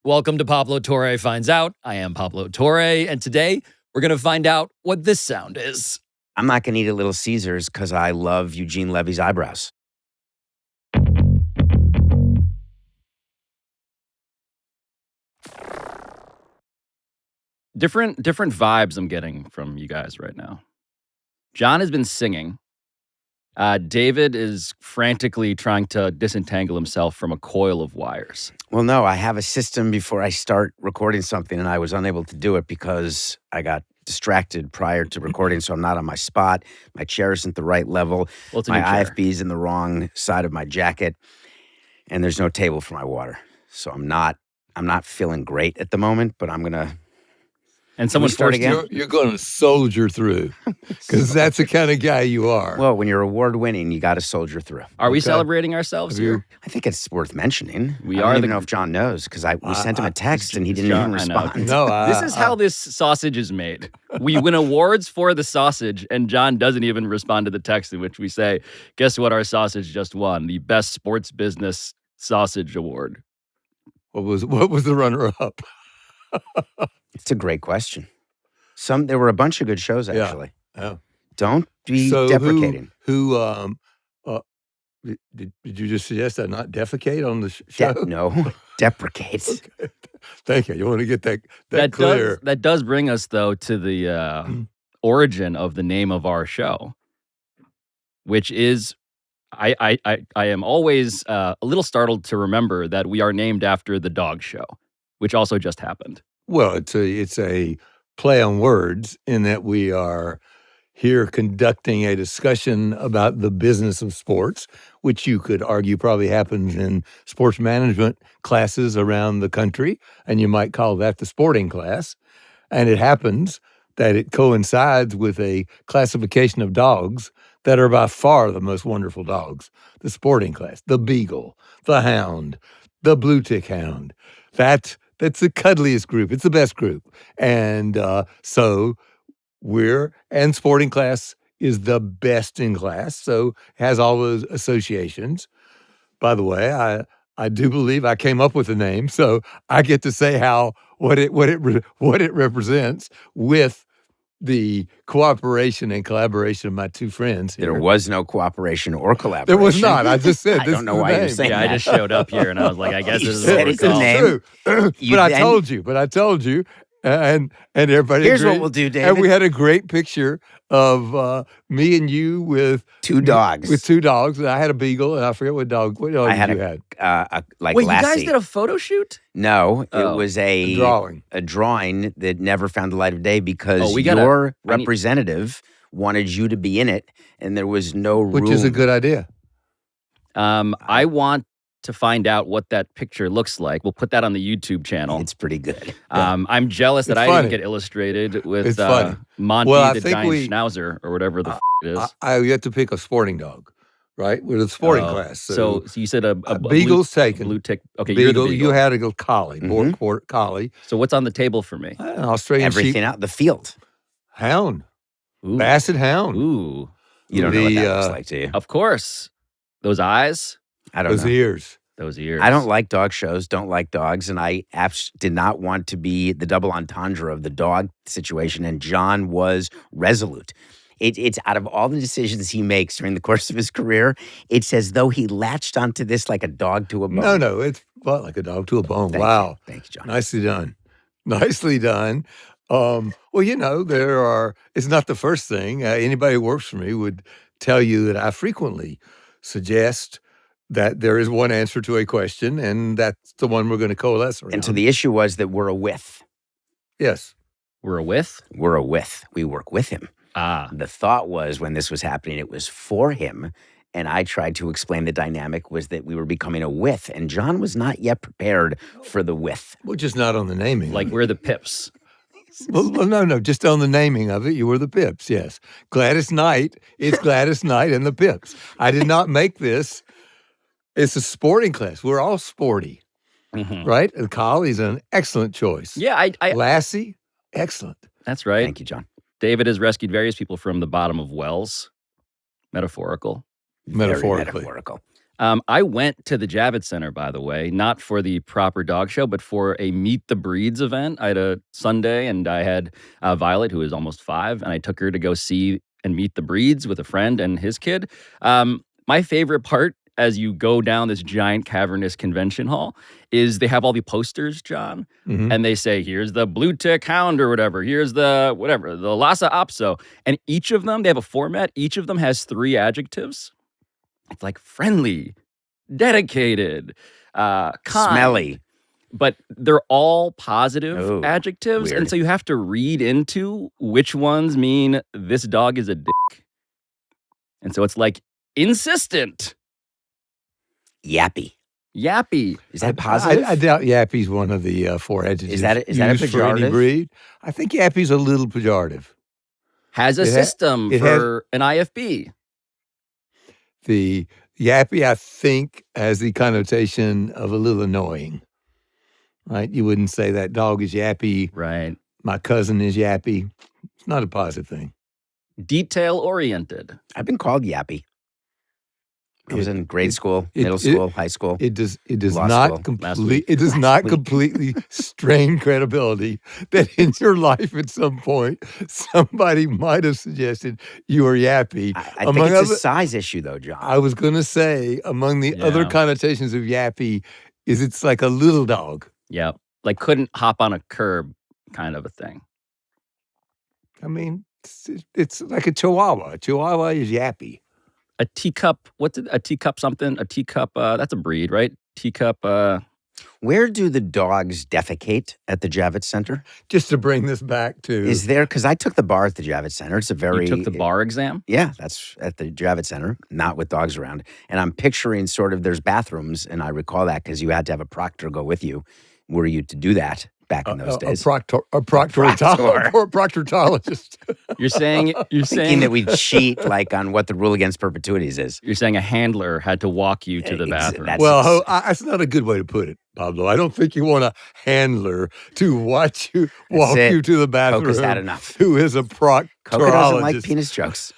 Welcome to Pablo Torre Finds Out. I am Pablo Torre, and today we're going to find out what this sound is. I'm not going to eat at Little Caesars because I love Eugene Levy's eyebrows. Different vibes I'm getting from you guys right now. John has been singing. David is frantically trying to disentangle himself from a coil of wires. Well, no, I have a system before I start recording something, and I was unable to do it because I got distracted prior to recording, so I'm not on my spot. My chair isn't the right level. Well, it's a my new chair. IFB is in the wrong side of my jacket, and there's no table for my water. So I'm not feeling great at the moment, but I'm gonna. And someone start forced again? you. You're going to soldier through because that's the kind of guy you are. Well, when you're award-winning, you got to soldier through. Are we Okay. celebrating ourselves here? I think it's worth mentioning. We I are don't the- even know if John knows because we sent him a text and he didn't John, even I know. respond. No, This is how this sausage is made. We win awards for the sausage, and John doesn't even respond to the text in which we say, guess what our sausage just won? The Best Sports Business Sausage Award. what was the runner-up? It's a great question. There were a bunch of good shows, Yeah. actually. Yeah. Don't be So deprecating. Who did you just suggest I not defecate on the show? No, deprecate. Okay. Thank you. You want to get that clear. That does bring us, though, to the origin of the name of our show, which is, I am always a little startled to remember that we are named after the dog show, which also just happened. Well, it's a play on words in that we are here conducting a discussion about the business of sports, which you could argue probably happens in sports management classes around the country, and you might call that the sporting class. And it happens that it coincides with a classification of dogs that are by far the most wonderful dogs. The sporting class, the beagle, the hound, the blue tick hound. That's the cuddliest group. It's the best group. And so and sporting class is the best in class. So has all those associations. By the way, I do believe I came up with the name. So I get to say what it represents with the cooperation and collaboration of my two friends here. There was no cooperation or collaboration. There was not. I just said I this don't know is the why you're name. saying Yeah, that. I just showed up here, and I was like, I guess You this is said what we it's the call it. name. True. But I told you, and everybody Here's agreed. what we'll do, David. And we had a great picture of me and you with Two dogs. With two dogs. And I had a beagle, and I forget what dog. What dog I had you had? like Wait, Lassie. you guys did a photo shoot? No, Oh. it was A drawing. a drawing that never found the light of day because Oh, your I need- representative wanted you to be in it, and there was no room. Which is a good idea. I want to find out what that picture looks like. We'll put that on the YouTube channel. It's pretty good. I'm jealous that It's I funny. didn't get illustrated with It's funny. Monty Well, I the think Giant Schnauzer or whatever the it is. I you have to pick a sporting dog, right? With a sporting Oh, class. So you said a beagle's blue, taken. blue tick. Okay, beagle, you're the beagle. you had a collie, Mhm. border collie, So what's on the table for me? an Australian Everything sheep out the field. hound, Ooh. basset hound. Ooh, You don't know what The, that looks like, do you? of course. Those eyes, I don't Those know. ears. those ears. I don't like dog shows, don't like dogs, and I did not want to be the double entendre of the dog situation, and John was resolute. It's out of all the decisions he makes during the course of his career, it's as though he latched onto this like a dog to a bone. No, it's like a dog to a bone. Thank Wow. you. Thanks, John. Nicely done. Nicely done. Well, it's not the first thing. Anybody who works for me would tell you that I frequently suggest that there is one answer to a question, and that's the one we're going to coalesce around. And so the issue was that we're a with. Yes. We're a with? We're a with. We work with him. Ah. The thought was when this was happening, it was for him. And I tried to explain the dynamic was that we were becoming a with. And John was not yet prepared for the with. Well, just not on the naming. Like we're the Pips. Well, no, just on the naming of it, you were the Pips, yes. Gladys Knight, it's Gladys Knight and the Pips. I did not make this. It's a sporting class. We're all sporty, Mhm. right? And Collie's an excellent choice. Yeah, I Lassie, excellent. that's right. Thank you, John. David has rescued various people from the bottom of wells. Metaphorical. Very Metaphorically. metaphorical. I went to the Javits Center, by the way, not for the proper dog show, but for a Meet the Breeds event. I had a Sunday, and I had Violet, who is almost 5, and I took her to go see and meet the breeds with a friend and his kid. My favorite part as you go down this giant cavernous convention hall is they have all the posters, John, and they say, here's the blue tick hound or whatever, here's the whatever, the Lhasa Apso. And each of them, they have a format, each of them has 3 adjectives. It's like friendly, dedicated, kind. Smelly. But they're all positive Oh, adjectives. weird. And so you have to read into which ones mean this dog is a dick. And so it's like insistent, Yappy. yappy. Is that positive? I doubt yappy's one of the 4 adjectives Is that a used for any pejorative? breed. I think yappy's a little pejorative. Has a It ha- system it has- for an IFB. The yappy, I think, has the connotation of a little annoying, right? You wouldn't say that dog is yappy. Right. My cousin is yappy. It's not a positive thing. Detail oriented. I've been called Yappy. I was in grade school, it- middle school, high school. It does Law not school last complete. week. It does Last not week. completely strain credibility that in your life at some point somebody might have suggested you were yappy. I think Among it's a other- size issue, though, John. I was going to say among the other Yeah. connotations of yappy is it's like a little dog. Yeah. Like couldn't hop on a curb kind of a thing. I mean, it's like a chihuahua. A chihuahua is yappy. A teacup, what's it? A teacup something? A teacup, that's a breed, right? Teacup, Where do the dogs defecate at the Javits Center? Just to bring this back to Is there, because I took the bar at the Javits Center. It's a very. you took the bar exam? Yeah, that's at the Javits Center, not with dogs around. And I'm picturing sort of there's bathrooms, and I recall that because you had to have a proctor go with you. Were you to do that back in those days? a proctologist. You're saying Thinking that we cheat like on what the rule against perpetuities is. you're saying a handler had to walk you to the bathroom. that's- Well, that's not a good way to put it, Pablo. I don't think you want a handler to watch you walk it. you to the bathroom. Coca's had enough. Who is a proctologist? Coca doesn't like penis jokes.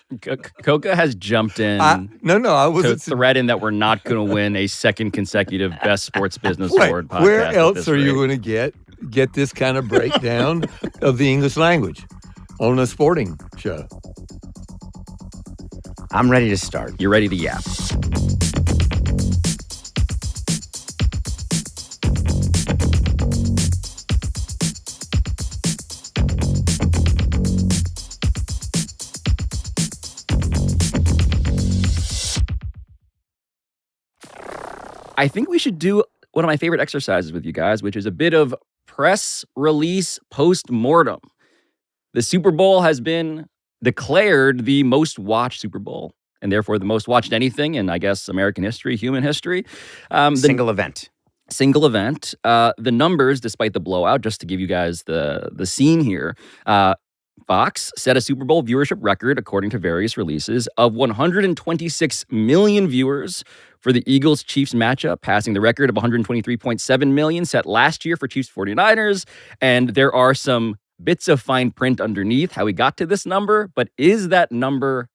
Coca has jumped in No, I to wasn't. threaten that we're not going to win a second consecutive Best Sports Business Wait, Award podcast. where at else this are you rate. going to get this kind of breakdown of the English language on a sporting show? I'm ready to start. You're ready to yap. I think we should do one of my favorite exercises with you guys, which is a bit of press release post-mortem. The Super Bowl has been declared the most watched Super Bowl, and therefore the most watched anything in, I guess, American history, human history. The Single event. single event. The numbers, despite the blowout, just to give you guys the scene here, Fox set a Super Bowl viewership record, according to various releases, of 126 million viewers for the Eagles-Chiefs matchup, passing the record of 123.7 million set last year for Chiefs 49ers. And there are some bits of fine print underneath how we got to this number, but is that number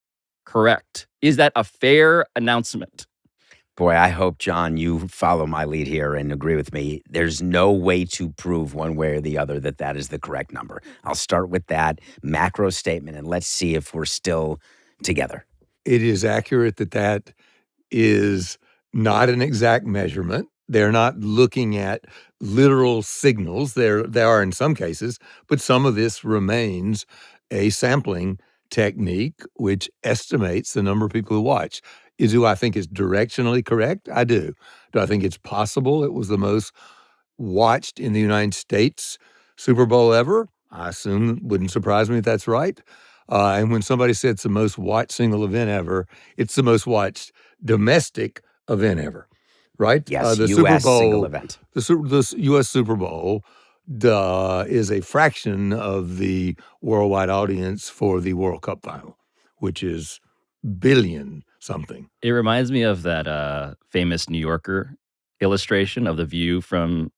correct? Is that a fair announcement? Boy, I hope, John, you follow my lead here and agree with me. There's no way to prove one way or the other that that is the correct number. I'll start with that macro statement, and let's see if we're still together. It is accurate that is not an exact measurement. They're not looking at literal signals. They are in some cases, but some of this remains a sampling technique which estimates the number of people who watch. Do I think it's directionally correct? I do. Do I think it's possible it was the most watched in the United States Super Bowl ever? I assume wouldn't surprise me if that's right. And when somebody said it's the most watched single event ever, it's the most watched domestic event ever, right? Yes, The U.S. single event. The U.S. Super Bowl is a fraction of the worldwide audience for the World Cup final, which is billion something. It reminds me of that famous New Yorker illustration of the view from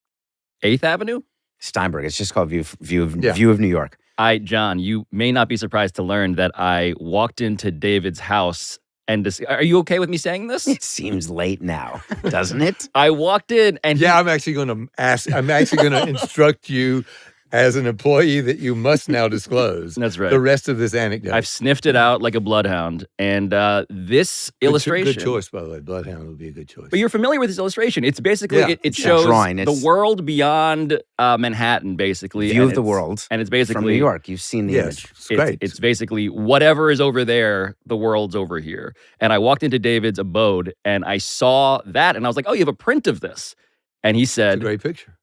8th Avenue. Steinberg. It's just called View of Yeah. New York. John, you may not be surprised to learn that I walked into David's house and are you okay with me saying this? It seems late now, doesn't it? I walked in and Yeah, I'm actually going to instruct you as an employee that you must now disclose That's right. the rest of this anecdote. I've sniffed it out like a bloodhound. And this illustration. Good choice, by the way. Bloodhound would be a good choice. But you're familiar with this illustration. It's basically, it shows the world beyond Manhattan, basically. View of the world. And it's basically. From New York. You've seen the image. It's great. It's basically whatever is over there, the world's over here. And I walked into David's abode and I saw that and I was like, oh, you have a print of this. And he said. It's a great picture.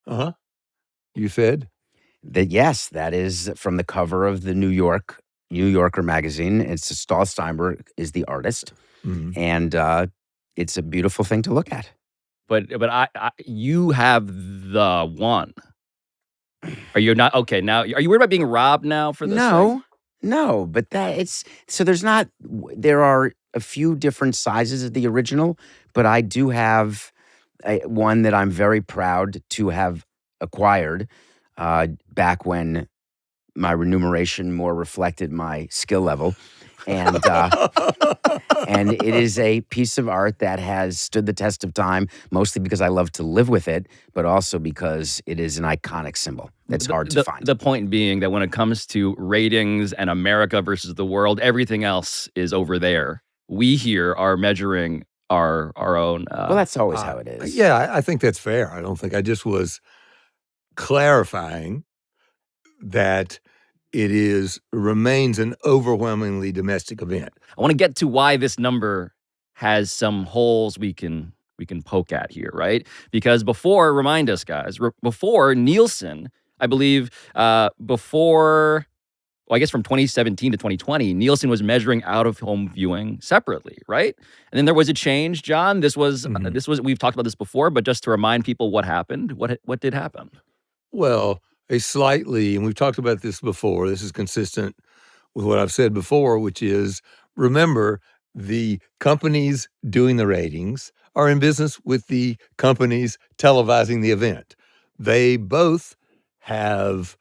Uh-huh. You said? That yes, that is from the cover of the New Yorker magazine. It's Stahl Steinberg is the artist, and it's a beautiful thing to look at. But you have the one. Are you not okay? Now, are you worried about being robbed now for this? No. But there are a few different sizes of the original, but I do have one that I'm very proud to have acquired back when my remuneration more reflected my skill level. And and it is a piece of art that has stood the test of time, mostly because I love to live with it, but also because it is an iconic symbol. It's hard to find. The point being that when it comes to ratings and America versus the world, everything else is over there. We here are measuring our own. Well, that's always how it is. Yeah, I think that's fair. I just was clarifying that it remains an overwhelmingly domestic event. I want to get to why this number has some holes we can poke at here, right? Because remind us guys, before Nielsen, I believe, I guess from 2017 to 2020, Nielsen was measuring out-of-home viewing separately, right? And then there was a change, John. This was we've talked about this before, but just to remind people what happened, what did happen? Well, and we've talked about this before, this is consistent with what I've said before, which is, remember, the companies doing the ratings are in business with the companies televising the event. They both have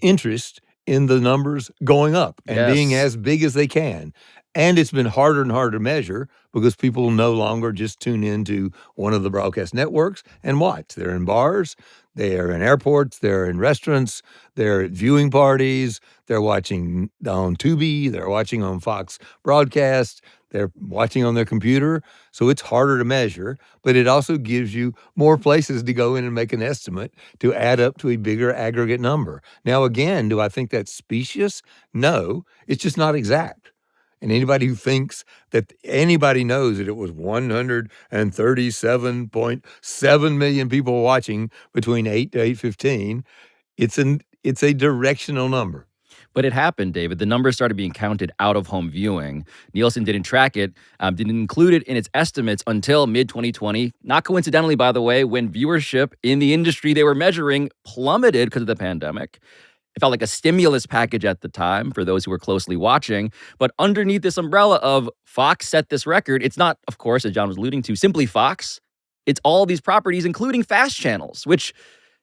interest in the numbers going up and being as big as they can. And it's been harder and harder to measure because people no longer just tune into one of the broadcast networks and watch. They're in bars, they're in airports, they're in restaurants, they're at viewing parties, they're watching on Tubi, they're watching on Fox Broadcast, they're watching on their computer. So it's harder to measure, but it also gives you more places to go in and make an estimate to add up to a bigger aggregate number. Now, again, do I think that's specious? No, it's just not exact. And anybody who thinks that anybody knows that it was 137.7 million people watching between 8 to 8:15, it's a directional number. But it happened, David. The numbers started being counted out of home viewing. Nielsen didn't track it, didn't include it in its estimates until mid-2020. Not coincidentally, by the way, when viewership in the industry they were measuring plummeted because of the pandemic. It felt like a stimulus package at the time for those who were closely watching. But underneath this umbrella of Fox set this record, it's not, of course, as John was alluding to, simply Fox. It's all these properties, including FAST channels, which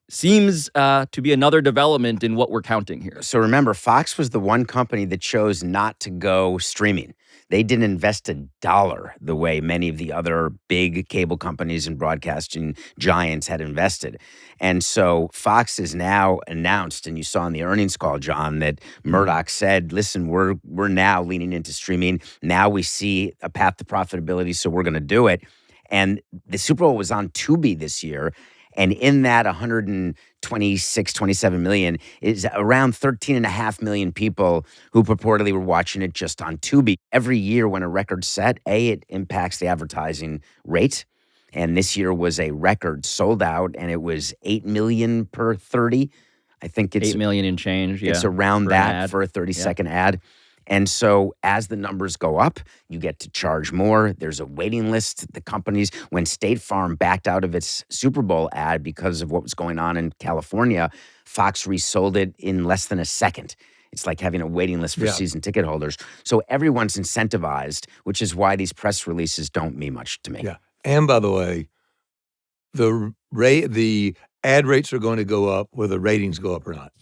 seems to be another development in what we're counting here. So remember, Fox was the one company that chose not to go streaming. They didn't invest $1 the way many of the other big cable companies and broadcasting giants had invested. And so Fox is now announced, and you saw in the earnings call, John, that Murdoch said, listen, we're now leaning into streaming. Now we see a path to profitability, so we're going to do it. And the Super Bowl was on Tubi this year. And in that 126, 27 million is around 13.5 million people who purportedly were watching it just on Tubi. Every year when a record's set, it impacts the advertising rate. And this year was a record sold out, and it was 8 million per 30. I think it's 8 million in change. Yeah, it's around that for a 30-second ad. And so as the numbers go up, you get to charge more. There's a waiting list. The companies, when State Farm backed out of its Super Bowl ad because of what was going on in California, Fox resold it in less than a second. It's like having a waiting list for season ticket holders. So everyone's incentivized, which is why these press releases don't mean much to me. Yeah. And by the way, the ad rates are going to go up whether ratings go up or not.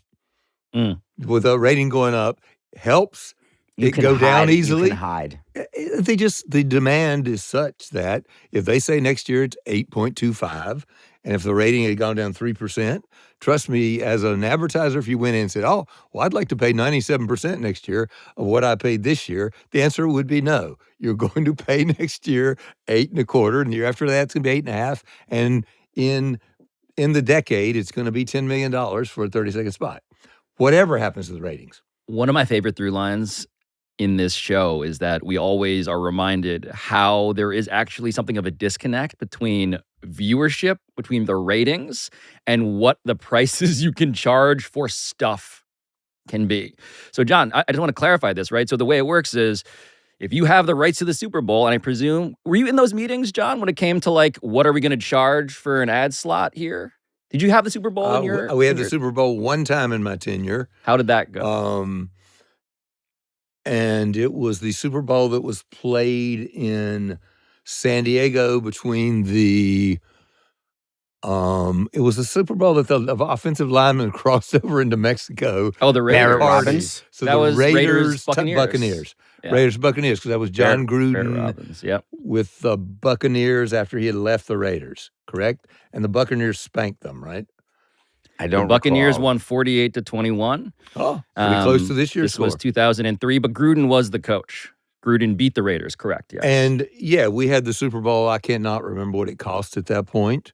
With the rating going up helps You it can go down hide, easily. You can hide. The demand is such that if they say next year it's 8.25, and if the rating had gone down 3%, trust me, as an advertiser, if you went in and said, oh, well, I'd like to pay 97% next year of what I paid this year, the answer would be no. You're going to pay next year 8.25, and the year after that, it's going to be 8.5. And in the decade, it's going to be $10 million for a 30-second spot. Whatever happens to the ratings. One of my favorite through lines in this show is that we always are reminded how there is actually something of a disconnect between viewership, between the ratings, and what the prices you can charge for stuff can be. So, John, I just want to clarify this, right? So the way it works is if you have the rights to the Super Bowl, and I presume, were you in those meetings, John, when it came to like, what are we going to charge for an ad slot here? Did you have the Super Bowl in your? We had the Super Bowl one time in my tenure. How did that go? And it was the Super Bowl that was played in San Diego between the it was a Super Bowl that the offensive lineman crossed over into Mexico. Oh, the Raiders. Robbins. So that the was Raiders, Buccaneers. Yeah. Raiders Buccaneers, because that was John Gruden Robbins, yep. with the Buccaneers after he had left the Raiders, correct? And the Buccaneers spanked them, right? I don't. The Buccaneers recall. won 48-21. Oh, pretty close to this year's score. This was 2003, but Gruden was the coach. Gruden beat the Raiders, correct? Yes. And yeah, we had the Super Bowl. I cannot remember what it cost at that point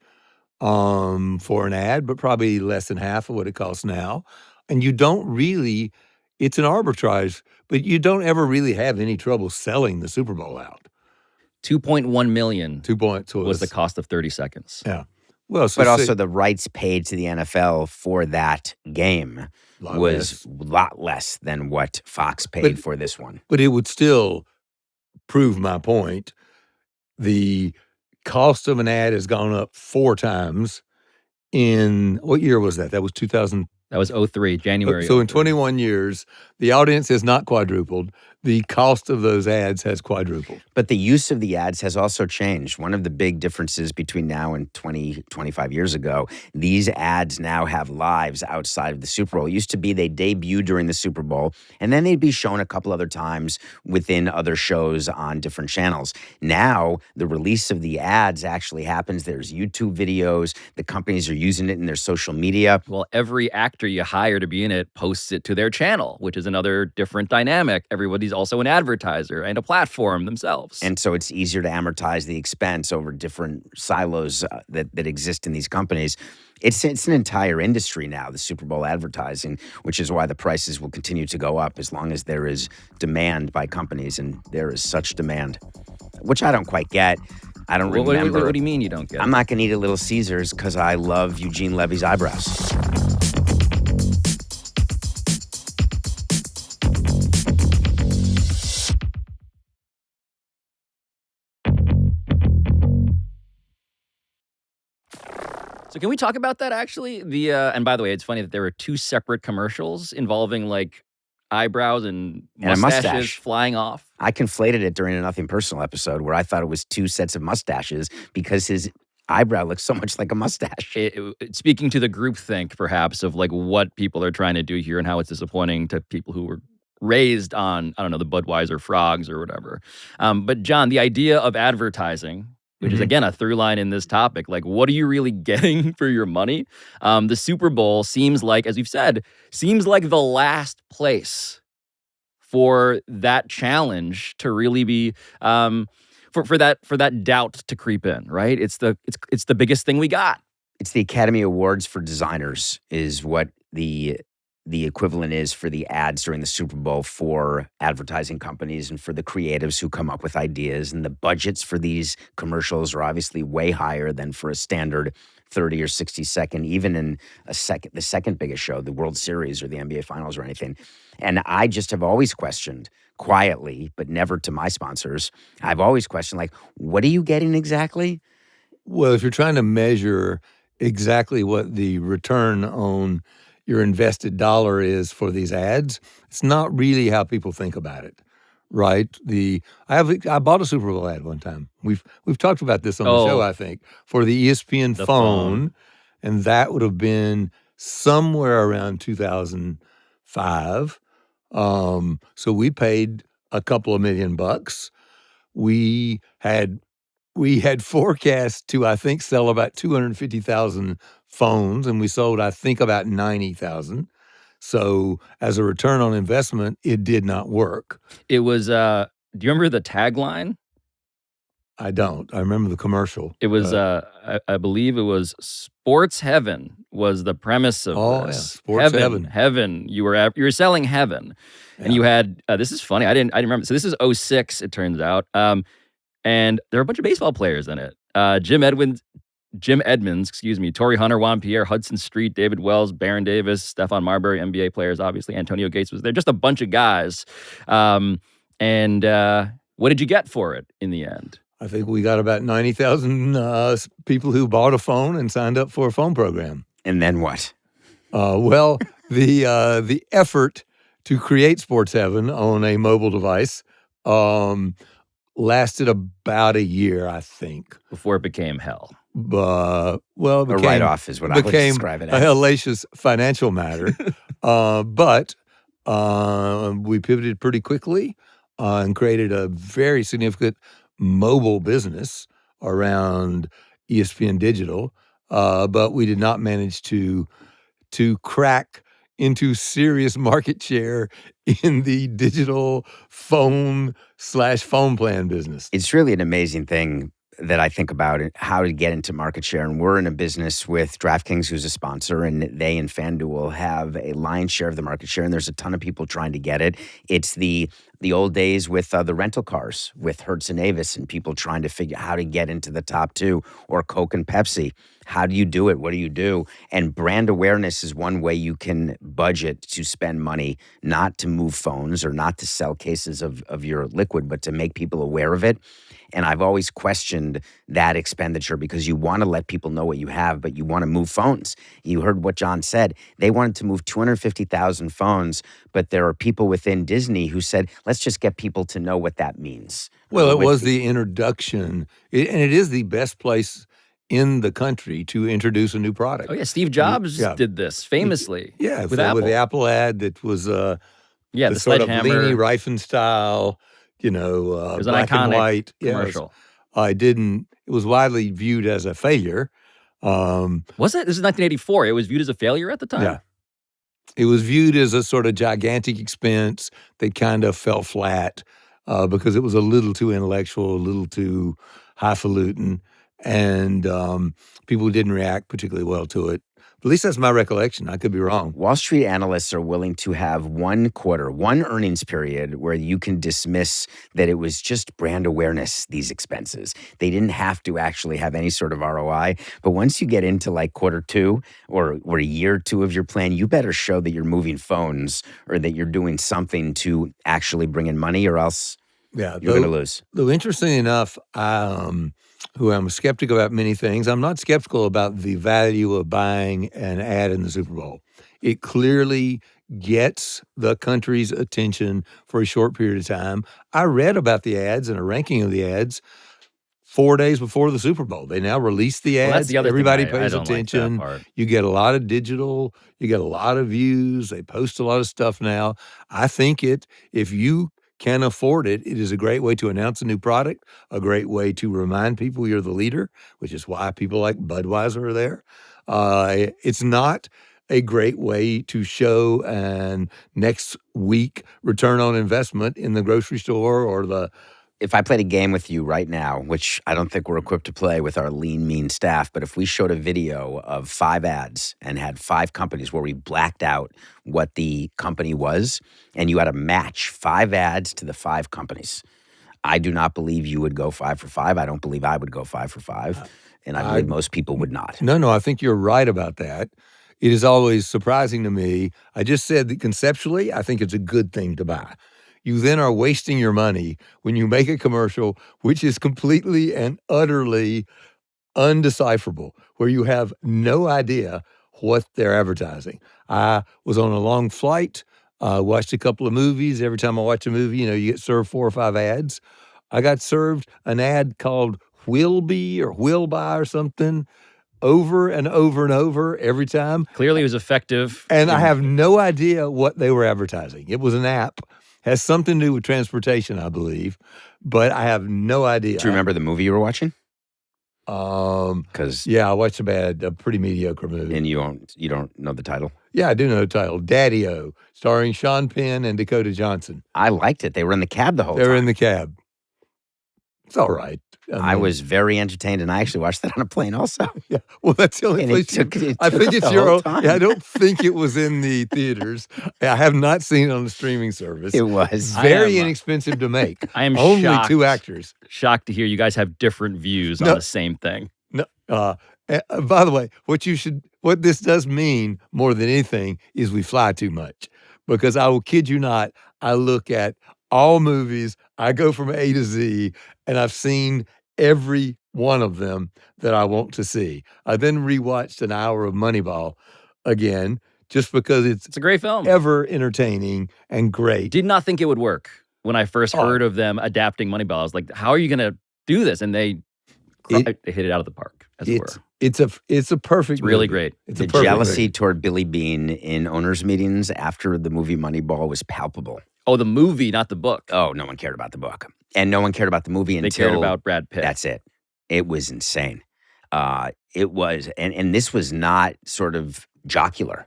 for an ad, but probably less than half of what it costs now. And you don't really, it's an arbitrage, but you don't ever really have any trouble selling the Super Bowl out. $2.1 million was the cost of 30 seconds. Yeah. Well, but also the rights paid to the NFL for that game was a lot less than what Fox paid for this one. But it would still prove my point. The cost of an ad has gone up 4 times in, what year was that? That was 2000. That was 03, January. So in 21 years, the audience has not quadrupled. The cost of those ads has quadrupled. But the use of the ads has also changed. One of the big differences between now and 20, 25 years ago, these ads now have lives outside of the Super Bowl. It used to be they debut during the Super Bowl, and then they'd be shown a couple other times within other shows on different channels. Now, the release of the ads actually happens. There's YouTube videos. The companies are using it in their social media. Well, every actor you hire to be in it posts it to their channel, which is another different dynamic. Everybody's also an advertiser and a platform themselves. And so it's easier to amortize the expense over different silos that exist in these companies. It's an entire industry now, the Super Bowl advertising, which is why the prices will continue to go up as long as there is demand by companies, and there is such demand, which I don't quite get. I don't remember. What do you mean you don't get it? I'm not going to eat at Little Caesars because I love Eugene Levy's eyebrows. So can we talk about that actually? And by the way, it's funny that there were 2 separate commercials involving like eyebrows and mustaches a mustache flying off. I conflated it during a Nothing Personal episode where I thought it was 2 sets of mustaches because his eyebrow looks so much like a mustache. Speaking to the groupthink, perhaps, of like what people are trying to do here and how it's disappointing to people who were raised on, I don't know, the Budweiser frogs or whatever. But John, the idea of advertising, which is, again, a through line in this topic. Like, what are you really getting for your money? The Super Bowl seems like, as we've said, seems like the last place for that challenge to really be, for that doubt to creep in, right? It's the biggest thing we got. It's the Academy Awards for designers is what the equivalent is for the ads during the Super Bowl for advertising companies and for the creatives who come up with ideas. And the budgets for these commercials are obviously way higher than for a standard 30 or 60 second, even in the second biggest show, the World Series or the NBA Finals or anything. And I just have always questioned quietly, but never to my sponsors. I've always questioned, like, what are you getting exactly? Well, if you're trying to measure exactly what the return on your invested dollar is for these ads, it's not really how people think about it, right? I bought a Super Bowl ad one time. We've talked about this on the show, I think, for the ESPN phone, and that would have been somewhere around 2005. So we paid a couple of $1 million. We had forecast to, I think, sell about 250,000 phones, and we sold, I think, about 90,000. So as a return on investment, it did not work. It was, do you remember the tagline? I don't. I remember the commercial. It was, I believe it was "Sports Heaven" was the premise of Oh, yeah, this. Sports Heaven. Heaven. You were selling heaven, and Yeah. you had. This is funny. I didn't remember. So this is '06. It turns out, and there were a bunch of baseball players in it. Jim Edmonds, excuse me, Torrey Hunter, Juan Pierre, Hudson Street, David Wells, Baron Davis, Stephon Marbury, NBA players, obviously. Antonio Gates was there. Just a bunch of guys. And what did you get for it in the end? I think we got about 90,000 people who bought a phone and signed up for a phone program. And then what? Well, the effort to create Sports Heaven on a mobile device lasted about a year, I think. Before it became hell. Well, A write-off is what I would became describe it a as. hellacious financial matter. But we pivoted pretty quickly and created a very significant mobile business around ESPN Digital. But we did not manage to crack into serious market share in the digital phone plan business. It's really an amazing thing that I think about it, how to get into market share. And we're in a business with DraftKings, who's a sponsor, and they and FanDuel have a lion's share of the market share, and there's a ton of people trying to get it. It's the old days with the rental cars, with Hertz and Avis, and people trying to figure out how to get into the top two, or Coke and Pepsi. How do you do it? What do you do? And brand awareness is one way you can budget to spend money, not to move phones or not to sell cases of your liquid, but to make people aware of it. And I've always questioned that expenditure because you want to let people know what you have, but you want to move phones. You heard what John said. They wanted to move 250,000 phones, but there are people within Disney who said, let's just get people to know what that means. Well, it was the introduction, and it is the best place in the country to introduce a new product. Oh, yeah. Steve Jobs did this famously. Yeah, with Apple. With the Apple ad that was the sort of sledgehammer. Leni Riefenstahl, it was an black iconic and white commercial. It was widely viewed as a failure. Was it? This is 1984. It was viewed as a failure at the time? Yeah. It was viewed as a sort of gigantic expense that kind of fell flat because it was a little too intellectual, a little too highfalutin, and people didn't react particularly well to it. At least that's my recollection. I could be wrong. Wall Street analysts are willing to have one earnings period where you can dismiss that it was just brand awareness, these expenses. They didn't have to actually have any sort of ROI. But once you get into like quarter two or year two of your plan, you better show that you're moving phones or that you're doing something to actually bring in money, or else you're going to lose. Though interestingly enough, who I'm a skeptic about many things, I'm not skeptical about the value of buying an ad in the Super Bowl. It clearly gets the country's attention for a short period of time. I read about the ads and a ranking of the ads 4 days before the Super Bowl. They now release the ads. Well, that's the other Everybody thing I pays don't attention. like that part. You get a lot of digital. You get a lot of views. They post a lot of stuff now. I think if you can afford it, it is a great way to announce a new product, a great way to remind people you're the leader, which is why people like Budweiser are there. It's not a great way to show an next week return on investment in the grocery store or the... If I played a game with you right now, which I don't think we're equipped to play with our lean, mean staff, but if we showed a video of 5 ads and had 5 companies where we blacked out what the company was, and you had to match 5 ads to the 5 companies, I do not believe you would go 5 for 5. I don't believe I would go 5 for 5. And I believe most people would not. No, I think you're right about that. It is always surprising to me. I just said that conceptually, I think it's a good thing to buy. You then are wasting your money when you make a commercial which is completely and utterly undecipherable, where you have no idea what they're advertising. I was on a long flight, watched a couple of movies. Every time I watch a movie, you get served 4 or 5 ads. I got served an ad called Will Be or Will Buy or something. over and over and over every time. Clearly, it was effective. And I have no idea what they were advertising. It was an app, has something to do with transportation, I believe, but I have no idea. Do you remember the movie you were watching? Because I watched a pretty mediocre movie. And you don't know the title? Yeah, I do know the title, Daddy-O, starring Sean Penn and Dakota Johnson. I liked it. They were in the cab the whole time. They were in the cab. It's all right. I was very entertained, and I actually watched that on a plane also. Yeah, well, that's the only place. I think it's your own. Yeah, I don't think it was in the theaters. I have not seen it on the streaming service. It was very inexpensive to make. I am only shocked, 2 actors. Shocked to hear you guys have different views on the same thing. No. By the way, what this does mean more than anything is we fly too much, because I will kid you not, I look at all movies. I go from A to Z, and I've seen every one of them that I want to see. I then rewatched an hour of Moneyball again, just because it's a great film, ever entertaining and great. Did not think it would work when I first heard of them adapting Moneyball. I was like, how are you going to do this? And they hit it out of the park, as it were. It's a perfect really movie. great. The jealousy toward Billy Beane in owners' meetings after the movie Moneyball was palpable. Oh, the movie, not the book. Oh, no one cared about the book. And no one cared about the movie until... They cared about Brad Pitt. That's it. It was insane. It was... And this was not sort of jocular.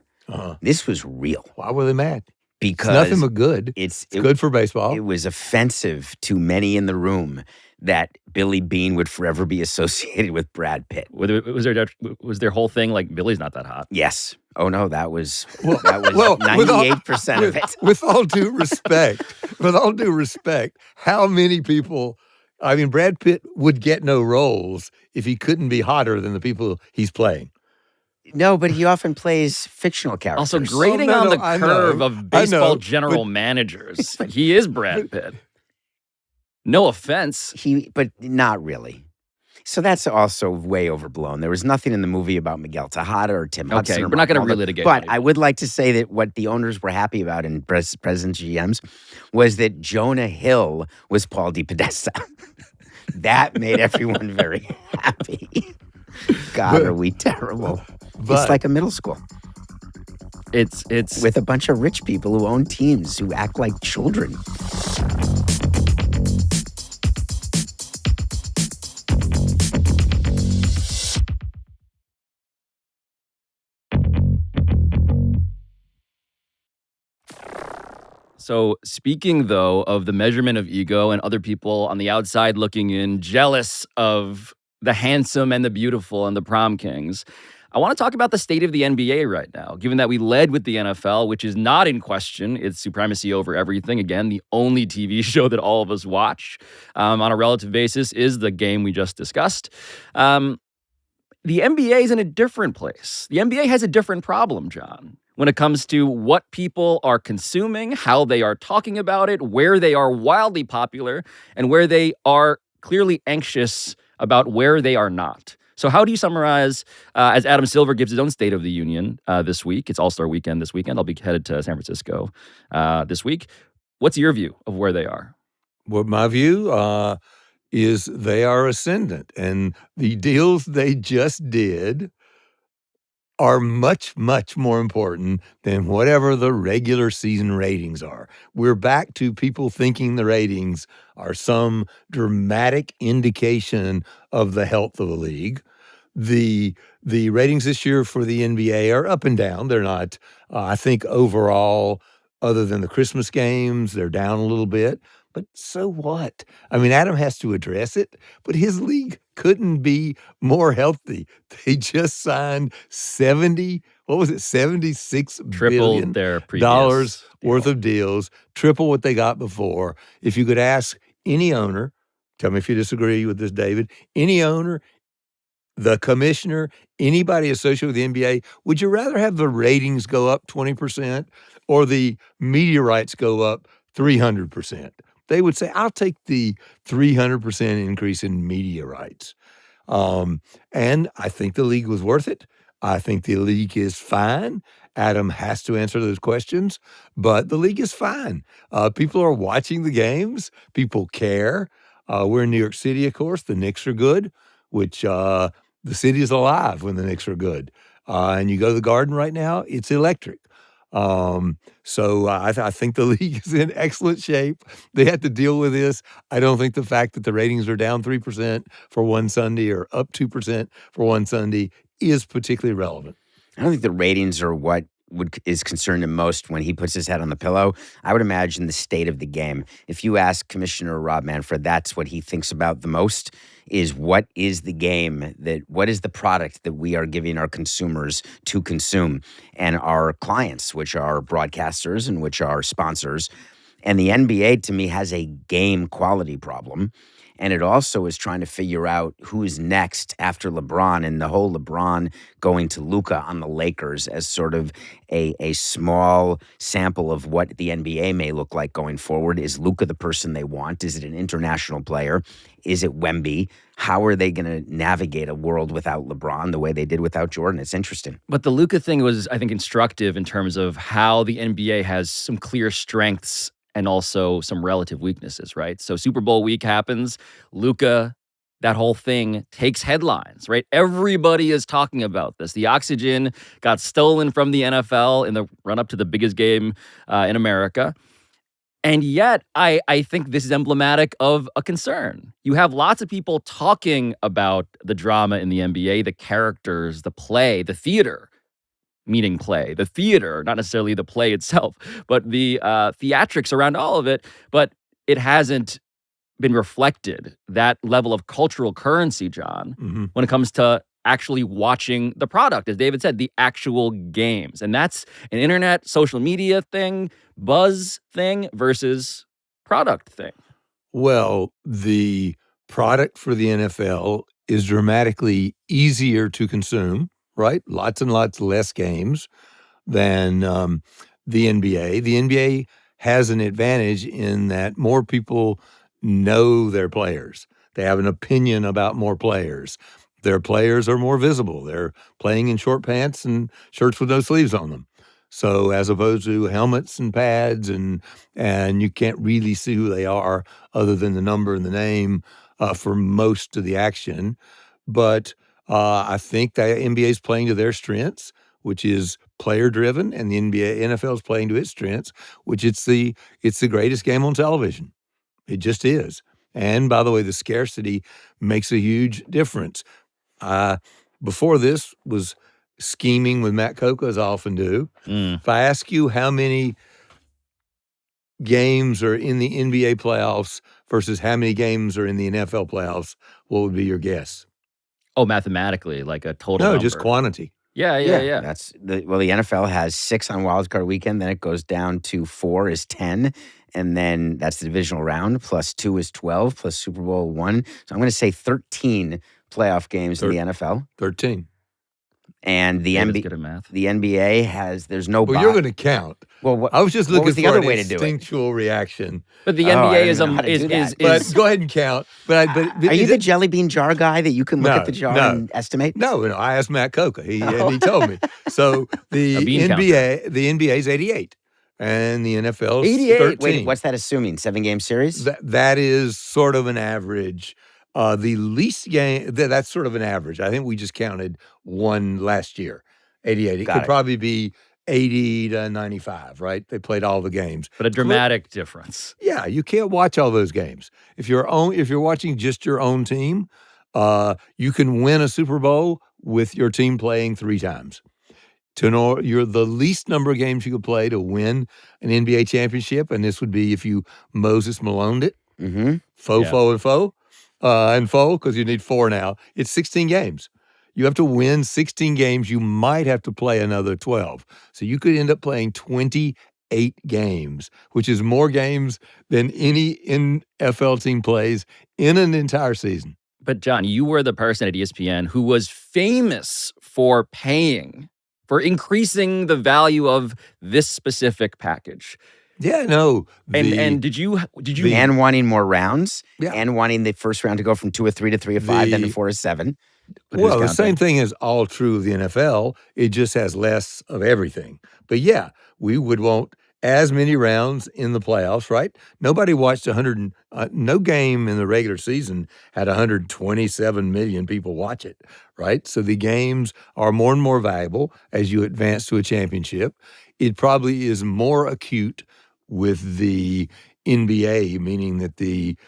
This was real. Why were they mad? Because... It's nothing but good. It's good for baseball. It was offensive to many in the room that Billy Beane would forever be associated with Brad Pitt. Was their whole thing like, Billy's not that hot? Yes. Oh, no, that was 98% of it. With all due respect, how many people, I mean, Brad Pitt would get no roles if he couldn't be hotter than the people he's playing. No, but he often plays fictional characters. Also, grading on the curve of baseball general managers. He is Brad Pitt. No offense. But not really. So that's also way overblown. There was nothing in the movie about Miguel Tejada or Tim Hudson. Okay, we're not going to relitigate. But I would like to say that what the owners were happy about in President GMs was that Jonah Hill was Paul DePodesta. That made everyone very happy. God, are we terrible. It's like a middle school. It's with a bunch of rich people who own teams who act like children. So speaking, though, of the measurement of ego and other people on the outside looking in, jealous of the handsome and the beautiful and the prom kings, I want to talk about the state of the NBA right now, given that we led with the NFL, which is not in question its supremacy over everything. Again, the only TV show that all of us watch on a relative basis is the game we just discussed. The NBA is in a different place. The NBA has a different problem, John, when it comes to what people are consuming, how they are talking about it, where they are wildly popular, and where they are clearly anxious about where they are not. So how do you summarize, as Adam Silver gives his own State of the Union this week, it's All-Star Weekend this weekend, I'll be headed to San Francisco this week. What's your view of where they are? Well, my view is they are ascendant, and the deals they just did are much, much more important than whatever the regular season ratings are. We're back to people thinking the ratings are some dramatic indication of the health of the league. The ratings this year for the NBA are up and down. They're not, I think overall, other than the Christmas games, they're down a little bit. But so what? I mean, Adam has to address it, but his league couldn't be more healthy. They just signed $76 billion their previous worth of deals, triple what they got before. If you could ask any owner, tell me if you disagree with this, David, any owner, the commissioner, anybody associated with the NBA, would you rather have the ratings go up 20% or the media rights go up 300%? They would say, I'll take the 300% increase in media rights. And I think the league was worth it. I think the league is fine. Adam has to answer those questions, but the league is fine. People are watching the games. People care. We're in New York City, of course. The Knicks are good, which The city is alive when the Knicks are good. And you go to the Garden right now, it's electric. So I think the league is in excellent shape. They had to deal with this. I don't think the fact that the ratings are down 3% for one Sunday or up 2% for one Sunday is particularly relevant. I don't think the ratings are what is concerned him most when he puts his head on the pillow. I would imagine the state of the game. If you ask Commissioner Rob Manfred, that's what he thinks about the most, is what is the game, what is the product that we are giving our consumers to consume, and our clients, which are broadcasters and which are sponsors. And the NBA, to me, has a game quality problem. And it also is trying to figure out who is next after LeBron, and the whole LeBron going to Luka on the Lakers as sort of a small sample of what the NBA may look like going forward. Is Luka the person they want? Is it an international player? Is it Wemby? How are they going to navigate a world without LeBron the way they did without Jordan? It's interesting. But the Luka thing was, I think, instructive in terms of how the NBA has some clear strengths and also some relative weaknesses, right? So Super Bowl week happens, Luka, that whole thing takes headlines, right? Everybody is talking about this. The oxygen got stolen from the NFL in the run-up to the biggest game in America. And yet, I think this is emblematic of a concern. You have lots of people talking about the drama in the NBA, the characters, the play, the theater, meaning play, the theater, not necessarily the play itself, but the theatrics around all of it. But it hasn't been reflected, that level of cultural currency, John, when it comes to actually watching the product, as David said, the actual games. And that's an internet, social media thing, buzz thing versus product thing. Well, the product for the NFL is dramatically easier to consume, right? Lots and lots less games than the NBA. The NBA has an advantage in that more people know their players. They have an opinion about more players. Their players are more visible. They're playing in short pants and shirts with no sleeves on them. So as opposed to helmets and pads, and you can't really see who they are other than the number and the name for most of the action. But I think the NBA is playing to their strengths, which is player driven, and the NFL is playing to its strengths, which it's the greatest game on television. It just is. And by the way, the scarcity makes a huge difference. Before this was scheming with Matt Coca, as I often do. If I ask you how many games are in the NBA playoffs versus how many games are in the NFL playoffs, what would be your guess? Oh, mathematically, like a total No, number. just quantity. Yeah. The NFL has 6 on Wild Card Weekend, then it goes down to 4 is 10, and then that's the divisional round, plus 2 is 12, plus Super Bowl 1. So I'm going to say 13 playoff games in the NFL. 13. And the David's good at math. the NBA has, there's no Well, you're going to count. Well, I was just looking was the for other an way to do it? instinctual reaction. But the Oh, I NBA don't is know how to do that. But go ahead and count. But are you the jelly bean jar guy that you can look at the jar and estimate? No, I asked Matt Coca. And he told me. So the A bean NBA is 88, and the NFL is 88. 13. Wait, what's that assuming? 7-game series? That is sort of an average. The least game, that's sort of an average. I think we just counted one last year, 88. It could probably be 80 to 95, right? They played all the games. But a dramatic difference. Yeah, you can't watch all those games. If you're watching just your own team, you can win a Super Bowl with your team playing 3 times. You're the least number of games you could play to win an NBA championship, and this would be if you Moses Maloned it. And faux, because you need 4 now. It's 16 games. You have to win 16 games. You might have to play another 12. So you could end up playing 28 games, which is more games than any NFL team plays in an entire season. But John, you were the person at ESPN who was famous for increasing the value of this specific package. Yeah, no. And did you and wanting more rounds, Yeah. and wanting the first round to go from 2 of 3 to 3 of 5, then to 4 of 7. But Well, who's the same counting? thing is all true of the NFL. It just has less of everything. But yeah, we would want as many rounds in the playoffs, right? Nobody watched 100, no game in the regular season had 127 million people watch it, right? So the games are more and more valuable as you advance to a championship. It probably is more acute with the NBA, meaning that the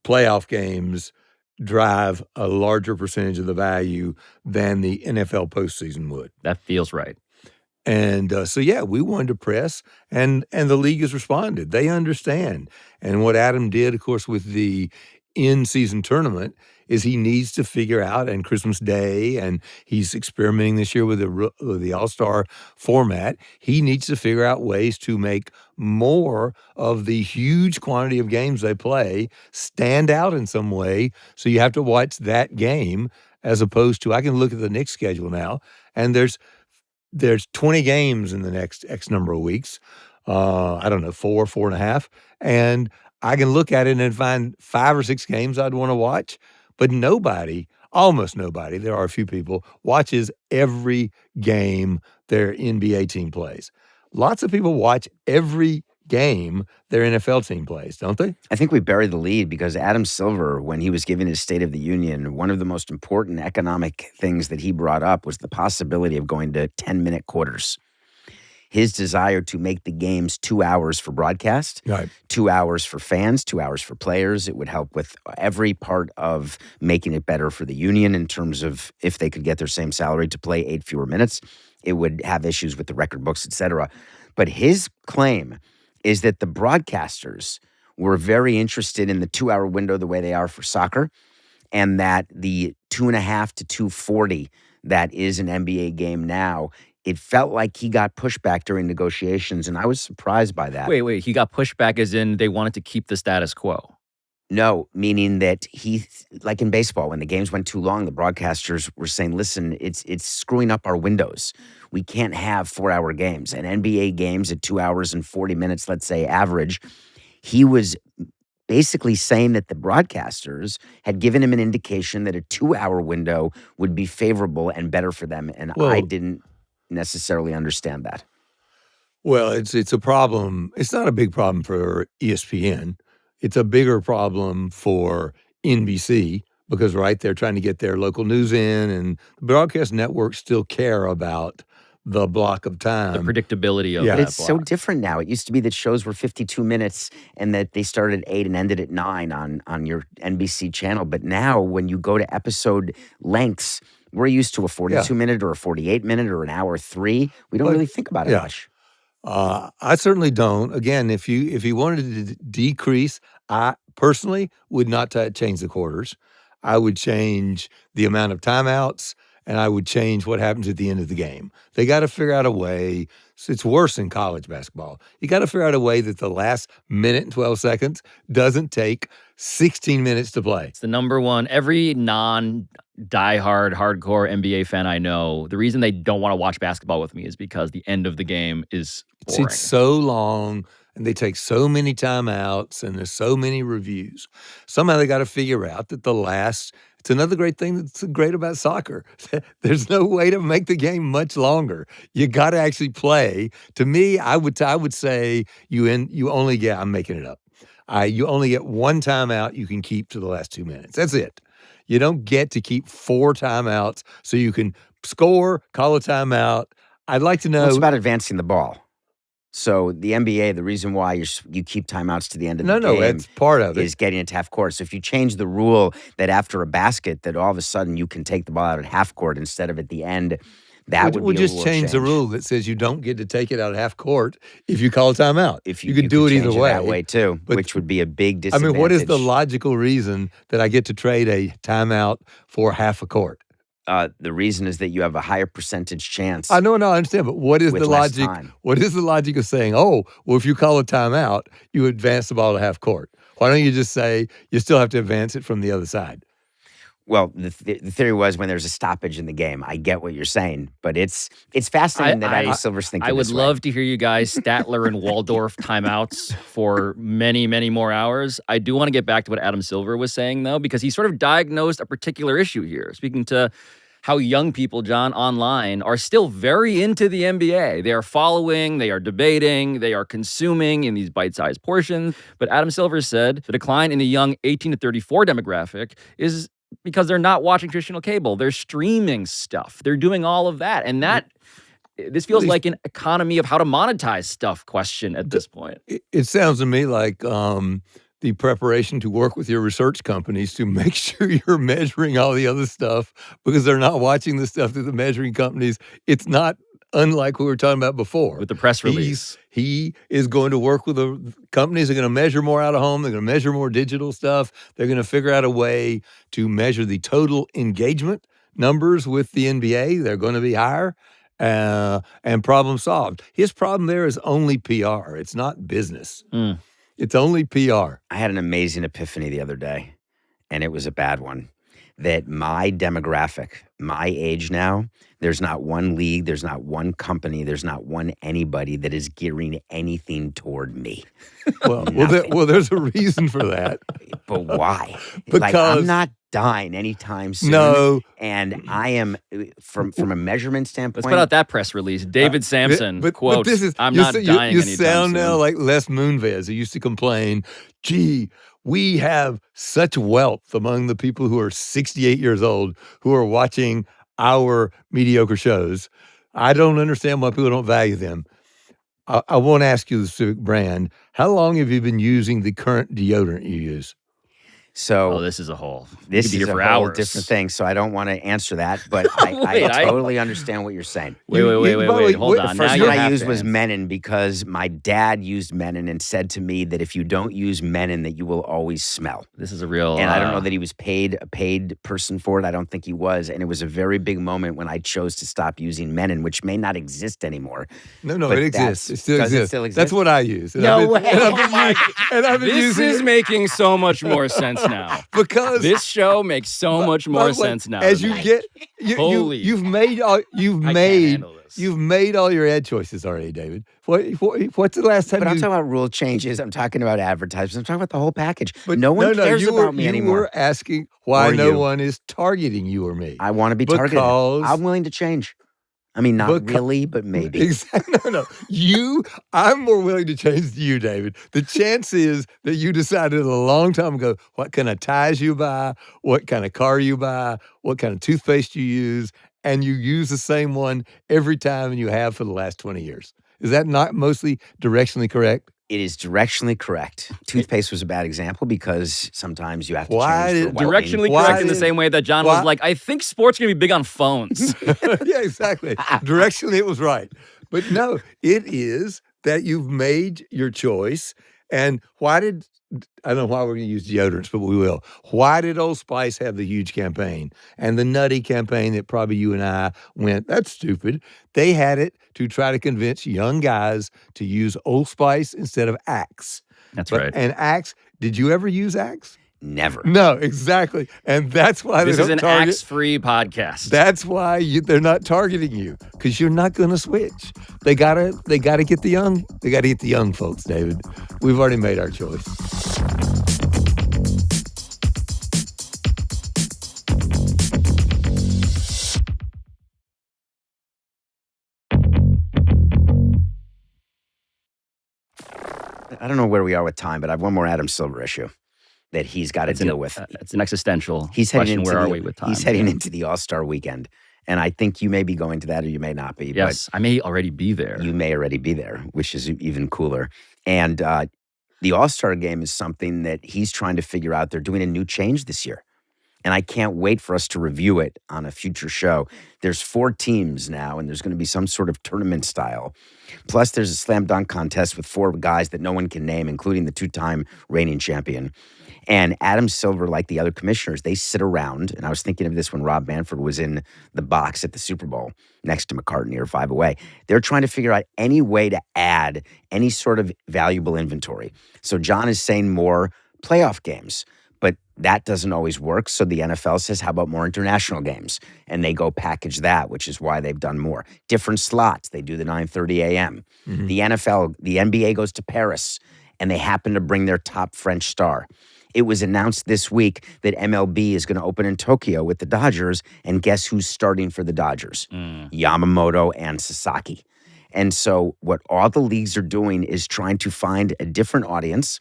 playoff games drive a larger percentage of the value than the NFL postseason would. That feels right. And so, yeah, we wanted to press, and the league has responded. They understand. And what Adam did, of course, with the in-season tournament is he needs to figure out, and Christmas Day, and he's experimenting this year with the All-Star format. He needs to figure out ways to make more of the huge quantity of games they play stand out in some way. So you have to watch that game as opposed to, I can look at the Knicks schedule now, and there's 20 games in the next X number of weeks. I don't know, 4.5. And I can look at it and find 5 or 6 games I'd want to watch. But nobody, almost nobody, there are a few people, watches every game their NBA team plays. Lots of people watch every game their NFL team plays, don't they? I think we buried the lead because Adam Silver, when he was giving his State of the Union, one of the most important economic things that he brought up was the possibility of going to 10-minute quarters. His desire to make the games 2 hours for broadcast, Right. 2 hours for fans, 2 hours for players. It would help with every part of making it better for the union in terms of if they could get their same salary to play 8 fewer minutes. It would have issues with the record books, et cetera. But his claim is that the broadcasters were very interested in the 2-hour window the way they are for soccer, and that the 2.5 to 2:40 that is an NBA game now, it felt like he got pushback during negotiations, and I was surprised by that. Wait. He got pushback as in they wanted to keep the status quo. No, meaning that he, like in baseball, when the games went too long, the broadcasters were saying, listen, it's screwing up our windows. We can't have 4-hour games. And NBA games at 2 hours and 40 minutes, let's say average, he was basically saying that the broadcasters had given him an indication that a 2-hour window would be favorable and better for them. And Well- I didn't necessarily understand that. Well, it's a problem. It's not a big problem for ESPN. It's a bigger problem for NBC because, right, they're trying to get their local news in, and the broadcast networks still care about the block of time. The predictability of Yeah. But that it's so block. different now. It used to be that shows were 52 minutes and that they started at 8 and ended at 9 on your NBC channel. But now when you go to episode lengths, we're used to a 42-minute or a 48-minute or an hour 3. We don't But- really think about it yeah. much. I certainly don't. Again, if you wanted to decrease, I personally would not change the quarters. I would change the amount of timeouts, and I would change what happens at the end of the game. They got to figure out a way. It's worse in college basketball. You got to figure out a way that the last minute and 12 seconds doesn't take 16 minutes to play. It's the number one. Every non-diehard, hardcore NBA fan I know, the reason they don't want to watch basketball with me is because the end of the game is boring. It's so long, and they take so many timeouts, and there's so many reviews. Somehow they got to figure out that it's another great thing that's great about soccer. There's no way to make the game much longer. You got to actually play. To me, I would say you only get, I'm making it up. You only get one timeout you can keep to the last 2 minutes. That's it. You don't get to keep 4 timeouts so you can score, call a timeout. I'd like to know. Well, it's about advancing the ball. So the NBA, the reason why you keep timeouts to the end of the game that's part of it. is getting it to half court. So if you change the rule that after a basket that all of a sudden you can take the ball out at half court instead of at the end, that would We'll be a just rule change the rule that says you don't get to take it out of half court if you call a timeout. If you could do it change either way. that way too, But- which would be a big I disadvantage. mean, what is the logical reason that I get to trade a timeout for half a court? The reason is that you have a higher percentage chance. I know, I understand, but what is With the less logic? time. What is the logic of saying, oh, well, if you call a timeout, you advance the ball to half court? Why don't you just say you still have to advance it from the other side? Well, the theory was when there's a stoppage in the game. I get what you're saying, but it's fascinating that Adam Silver's thinking I would this way. love to hear you guys Statler and Waldorf timeouts for many, many more hours. I do want to get back to what Adam Silver was saying, though, because he sort of diagnosed a particular issue here. Speaking to how young people, John, online are still very into the NBA. They are following, they are debating, they are consuming in these bite-sized portions. But Adam Silver said the decline in the young 18 to 34 demographic is because they're not watching traditional cable. They're streaming stuff. They're doing all of that. And this feels like an economy of how to monetize stuff question at this point. It sounds to me like the preparation to work with your research companies to make sure you're measuring all the other stuff because they're not watching the stuff that the measuring companies. It's not unlike what we were talking about before. With the press release. He is going to work with the companies that are going to measure more out of home. They're going to measure more digital stuff. They're going to figure out a way to measure the total engagement numbers with the NBA. They're going to be higher. And problem solved. His problem there is only PR. It's not business. It's only PR. I had an amazing epiphany the other day, and it was a bad one. That my demographic, my age now, there's not one league, there's not one company, there's not one anybody that is gearing anything toward me. Well, there's a reason for that. But why? Because I'm not dying anytime soon. No. And I am, from a measurement standpoint. Let's put out that press release. David Samson, quote, this is, I'm not dying you anytime sound soon. now like Les Moonves, who used to complain, gee, we have such wealth among the people who are 68 years old who are watching our mediocre shows. I don't understand why people don't value them. I won't ask you the specific brand. How long have you been using the current deodorant you use? So this is a whole. This is a whole hours. different thing. So I don't want to answer that, but I totally understand what you're saying. Wait, hold on. The first now one you I have used to was answer. Menon because my dad used Menon and said to me that if you don't use Menon, that you will always smell. This is a real. And I don't know that he was a paid person for it. I don't think he was. And it was a very big moment when I chose to stop using Menon, which may not exist anymore. No, But it exists. It still does it exists. still exist? That's what I use. And No way. I've been This using is it making so much more sense now. because This show makes so much by more the way, sense now. As to you me. get, Holy. you've made all I can't handle this. you've made all your ad choices already, David. What's the last time But I'm you? talking about rule changes. I'm talking about advertisements. I'm talking about the whole package. But no one cares you about me you anymore. were asking why Or no you. one is targeting you or me. I want to be targeted. Because- I'm willing to change. I mean, not Because- really, but maybe. Exactly. No. I'm more willing to change to you, David. The chance is that you decided a long time ago what kind of ties you buy, what kind of car you buy, what kind of toothpaste you use, and you use the same one every time and you have for the last 20 years. Is that not mostly directionally correct? It is directionally correct. Toothpaste was a bad example because sometimes you have to Why change did- for well-being. Directionally Why correct in the did- same way that John why- was like, I think sports are going to be big on phones. Yeah, exactly. Directionally, it was right. But no, it is that you've made your choice. And I don't know why we're going to use deodorants, but we will. Why did Old Spice have the huge campaign and the nutty campaign that probably you and I went, that's stupid? They had it to try to convince young guys to use Old Spice instead of Axe. That's right. And Axe, did you ever use Axe? Never. No, exactly. And that's why This they is don't an target. axe-free podcast. That's why they're not targeting you because you're not going to switch. They gotta get the young. They gotta get the young folks, David. We've already made our choice. I don't know where we are with time, but I have one more Adam Silver issue that he's got to deal with. It's an existential He's heading question. into Where are the- we with time? He's heading into the All-Star weekend. And I think you may be going to that or you may not be. Yes, I may already be there. But you may already be there, which is even cooler. And the All-Star game is something that he's trying to figure out. They're doing a new change this year. And I can't wait for us to review it on a future show. There's 4 teams now, and there's going to be some sort of tournament style. Plus, there's a slam dunk contest with 4 guys that no one can name, including the 2-time reigning champion. And Adam Silver, like the other commissioners, they sit around. And I was thinking of this when Rob Manfred was in the box at the Super Bowl next to McCartney or 5 away. They're trying to figure out any way to add any sort of valuable inventory. So John is saying more playoff games. But that doesn't always work. So the NFL says, how about more international games? And they go package that, which is why they've done more. Different slots. They do the 9:30 a.m. Mm-hmm. The NFL, the NBA goes to Paris, and they happen to bring their top French star. It was announced this week that MLB is going to open in Tokyo with the Dodgers, and guess who's starting for the Dodgers? Yamamoto and Sasaki. And so what all the leagues are doing is trying to find a different audience.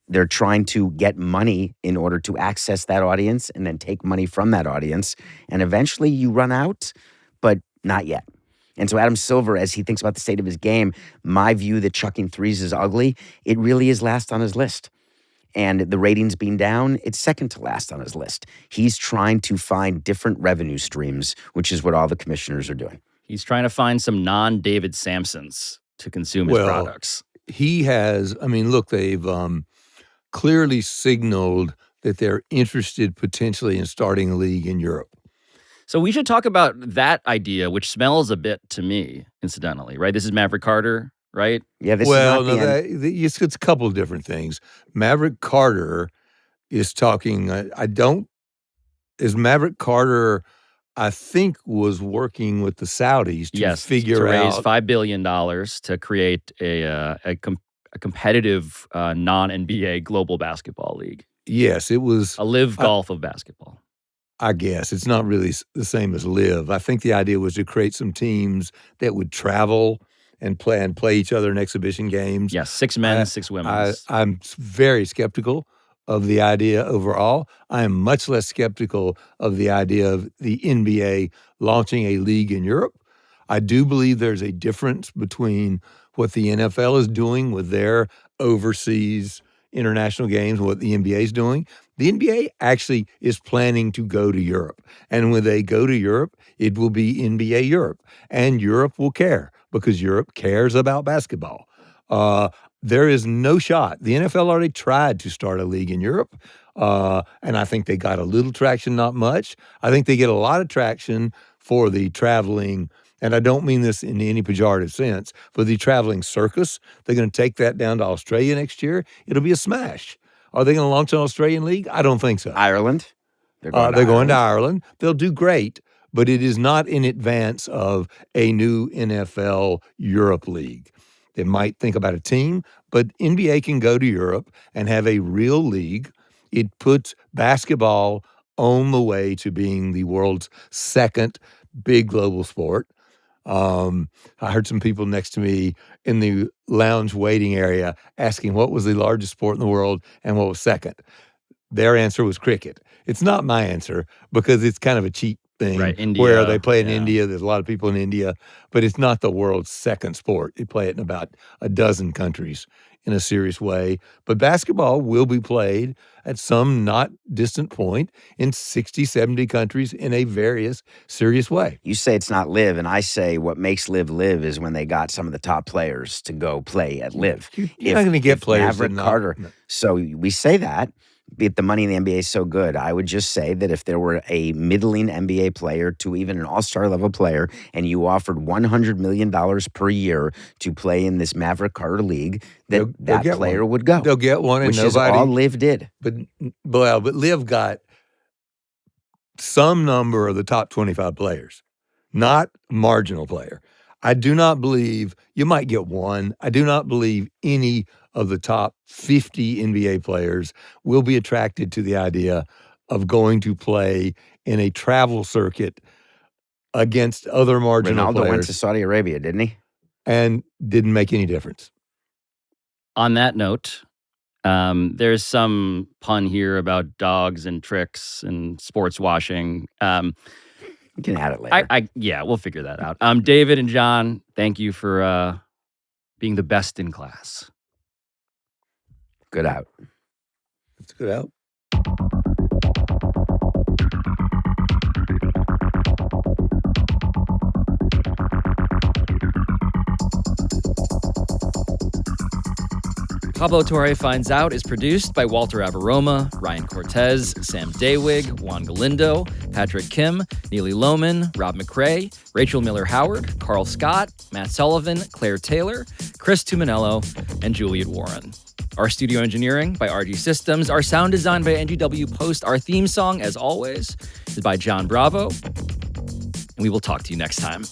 They're trying to get money in order to access that audience and then take money from that audience. And eventually you run out, but not yet. And so Adam Silver, as he thinks about the state of his game, my view that chucking threes is ugly, it really is last on his list. And the ratings being down, it's second to last on his list. He's trying to find different revenue streams, which is what all the commissioners are doing. He's trying to find some non-David Samsons to consume his products. He has, I mean, look, they've clearly signaled that they're interested potentially in starting a league in Europe. So we should talk about that idea, which smells a bit to me, incidentally, right? This is Maverick Carter, right? Yeah, this well, is not it's a couple of different things. Maverick Carter is talking. Is Maverick Carter? I think was working with the Saudis to figure to raise out $5 billion to create a competitive non-NBA global basketball league. Yes, it was a live golf of basketball. I guess it's not really the same as live. I think the idea was to create some teams that would travel and play each other in exhibition games. Yes, 6 men, 6 women. I'm very skeptical of the idea overall. I am much less skeptical of the idea of the NBA launching a league in Europe. I do believe there's a difference between what the NFL is doing with their overseas international games and what the NBA is doing. The NBA actually is planning to go to Europe. And when they go to Europe, it will be NBA Europe. And Europe will care because Europe cares about basketball. There is no shot. The NFL already tried to start a league in Europe, and I think they got a little traction, not much. I think they get a lot of traction for the traveling, and I don't mean this in any pejorative sense, for the traveling circus. They're going to take that down to Australia next year. It'll be a smash. Are they going to launch an Australian league? I don't think so. Ireland? They're going to Ireland. They'll do great, but it is not in advance of a new NFL Europe league. They might think about a team, but NBA can go to Europe and have a real league. It puts basketball on the way to being the world's second big global sport. I heard some people next to me in the lounge waiting area asking what was the largest sport in the world and what was second. Their answer was cricket. It's not my answer because it's kind of a cheap thing, right, India, where they play in India. There's a lot of people in India, but it's not the world's second sport. They play it in about a dozen countries in a serious way. But basketball will be played at some not distant point in 60, 70 countries in a various serious way. You say it's not live, and I say what makes live is when they got some of the top players to go play at live. You're not going to get players. Maverick Carter. No. So we say that. If the money in the NBA is so good, I would just say that if there were a middling NBA player to even an all-star level player and you offered $100 million per year to play in this Maverick Carter League, that player would go. They'll get one, and which nobody. Is all Liv did. But Liv got some number of the top 25 players, not marginal player. I do not believe you might get one. I do not believe any of the top 50 NBA players will be attracted to the idea of going to play in a travel circuit against other marginal players. Ronaldo went to Saudi Arabia, didn't he? And didn't make any difference. On that note, there's some pun here about dogs and tricks and sports washing. You can add it later. Yeah, we'll figure that out. David and John, thank you for being the best in class. Good out. It's good out. Pablo Torre Finds Out is produced by Walter Abaroma, Ryan Cortez, Sam Daywig, Juan Galindo, Patrick Kim, Neely Lohman, Rob McRae, Rachel Miller-Howard, Carl Scott, Matt Sullivan, Claire Taylor, Chris Tuminello, and Juliet Warren. Our studio engineering by RG Systems. Our sound design by NGW Post. Our theme song, as always, is by John Bravo. And we will talk to you next time.